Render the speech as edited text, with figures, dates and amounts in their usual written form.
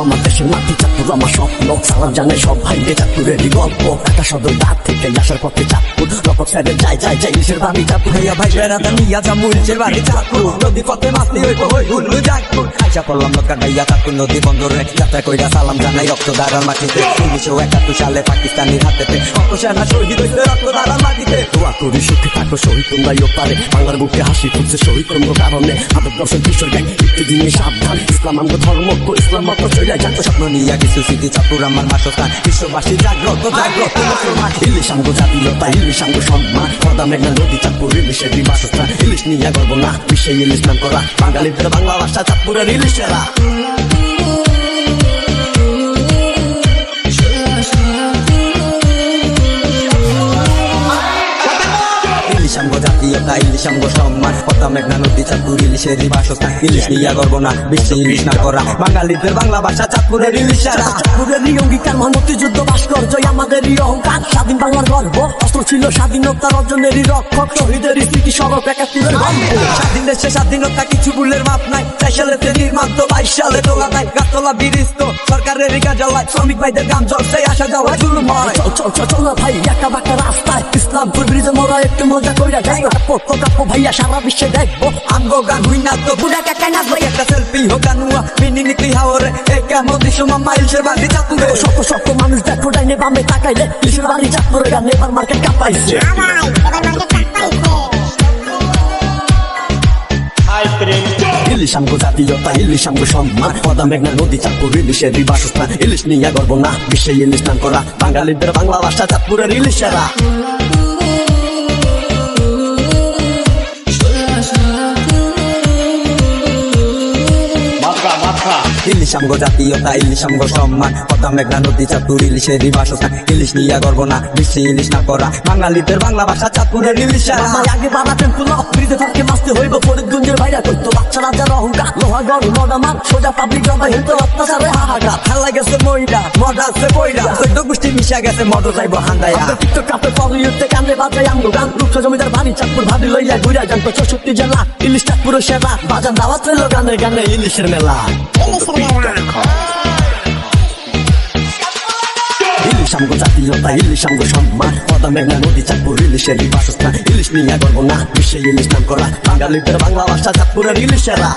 আমার দেশের মাটি, চাঁদপুর আমার স্বপ্ন। সালাম জানাই সব ভাইকে, চাঁদপুরেরই গল্প। ঢাকা সদর ঘাট থেকে আসার পথে চাঁদপুর, রপক সাইডে যাই যাই যাই ইলিশের বাড়ি চাঁদপুর। ভাইয়া ভাই বেড়াতে নিয়া যাবো ইলিশের বাড়ি চাঁদপুর। নদী পথে মাছ নিয়ে হই হুল্লু চাঁদপুর। আইসা পড়লাম লোকার ভাইয়া চাঁদপুর নদী বন্দরে। যাত্রা কইরা সালাম জানাই রক্তধারার মাটিতে। 1971 সালে পাকিস্তানির হাতেতে কত সেনা শহীদ হইছে রক্তধারার মাটিতে। দোয়া করি সুখে থাকো শহীদ তোমরাই পারে। বাংলার বুকে হাসি ফুটছে শহীদ তোমরা কারণে। আদর দর্শন কিশোর গাই একটি দিনে সাবধান। ইসলাম আমগো ধর্ম, ইসলাম মত চলে যাচ্ছ স্বপ্ন নিয়া কিছু স্মৃতি। চাঁদপুর আমার বাসস্থান, বিশ্ববাসী জাগ্রত জাগ্রত মুসলমান। ইলিশ আমগো জাতীয়তা, ইলিশ আমগো সম্মান। পদ্মা মেঘনা নদী চাঁদপুর ইলিশেরই বাসস্থান। ইলিশ নিয়া গর্ব না, বিশ্বে ইলিশ নাম করা। বাঙালিদের বাংলা ভাষা চাঁদপুরের ইলিশেরা। ইলিশ আমগো জাতীয়তা, ইলিশ আমগো সম্মান। পদ্মা মেঘনা নদী চাঁদপুর ইলিশেরই বাসস্থান। ইলিশ নিয়া গর্ব না, বিশ্বে ইলিশ নাম করা। বাঙালিদের বাংলা ভাষা চাঁদপুরের ইলিশেরা। চাঁদপুরেরই অঙ্গীকার মুক্তিযুদ্ধ ভাস্কর্য আমাদেরই অহংকার। স্বাধীন বাংলার গর্ব, অস্ত্র ছিল স্বাধীনতার অর্জনেরই রক্ষক। শহীদেরই স্মৃতি সড়ক একাত্তরের গল্প। স্বাধীন দেশে স্বাধীনতা কিছু ভুলের মাপ নাই। 4 সালেতে নির্মাণ, 22 সালে তোলা নাই। গাছতলা বিরিস্ত সরকারের জ্বালায়। শ্রমিক ভাইদের গান জলছে, আসা যাওয়া জুলুম হয়। চল না ভাই একা বাঁকা রাস্তায়। ইসলামপুর ব্রিজে মোরা একটু মজা কইরা যাই। কাপড় ভাইয়া সারা বিশ্বে দেখবো। আমগো গান হুই না তো বুড়া কাকা নাচবো। একটা সেলফি হোক গানুয়া মিনি নিকলি হাওরে। এই কেমন দৃশ্য মাম্মা ইলিশের বাড়ি চাঁদপুরে। শত মানুষ দেখো ডাইনে বামে তাকাইলে। ইলিশের বাড়ি চাঁদপুরে গান এবার মার্কেট কাঁপাইছে। ইলিশ আমগো জাতীয়তা, ইলিশ আমগো সম্মান। পদ্মা মেঘনা নদী চাঁদপুর ইলিশেরই বাসস্থান। ইলিশ নিয়া গর্ব না, বিশ্বে ইলিশ নাম করা। বাঙালিদের বাংলা ভাষা চাঁদপুরের ইলিশেরা। ইলিশ আমগো জাতীয়তা, ইলিশ আমগো সম্মান। পদ্মা মেঘনা নদী চাঁদপুর ইলিশেরই বাসস্থান। ইলিশ নিয়া গর্ব না, বিশ্বে ইলিশ নাম করা। বাঙালিদের বাংলা ভাষা চাঁদপুরের ইলিশেরা। আগে বানাতেন পুলো ব্রিজে থাকে মাসতে হইব। ফরিদগঞ্জের ভাইরা করতো বাচ্চারা যারা অহংকার। লোহাগড় মডামার সোজা পাবলিক জমা হিন্দু অত্যাচারে হাহাকার। খেলা গেছে মইরা মডাসে বইরা। 14 গোষ্ঠী মিশা গেছে মডো যাইব হান্দায়া। টিকটক কাপে পরিউতে কানে বাজে আমগো গান। রূপসা জমিদার বাড়ি চাঁদপুর ভাবি লইয়া ঘুরা যান। 64 জেলা ইলিশ চাঁদপুরের সেরা। বাজান দাওয়াত রইল গানে গানে ইলিশের মেলা। ইলিশ আমগো জাতীয়তা, ইলিশ আমগো সম্মান। পদ্মা মেঘনা নদী চাঁদপুর ইলিশেরই বাসস্থান। ইলিশ নিয়া গর্ব না, বিশ্বে ইলিশ নাম করা। বাঙালিদের বাংলা ভাষা চাঁদপুরের ইলিশেরা।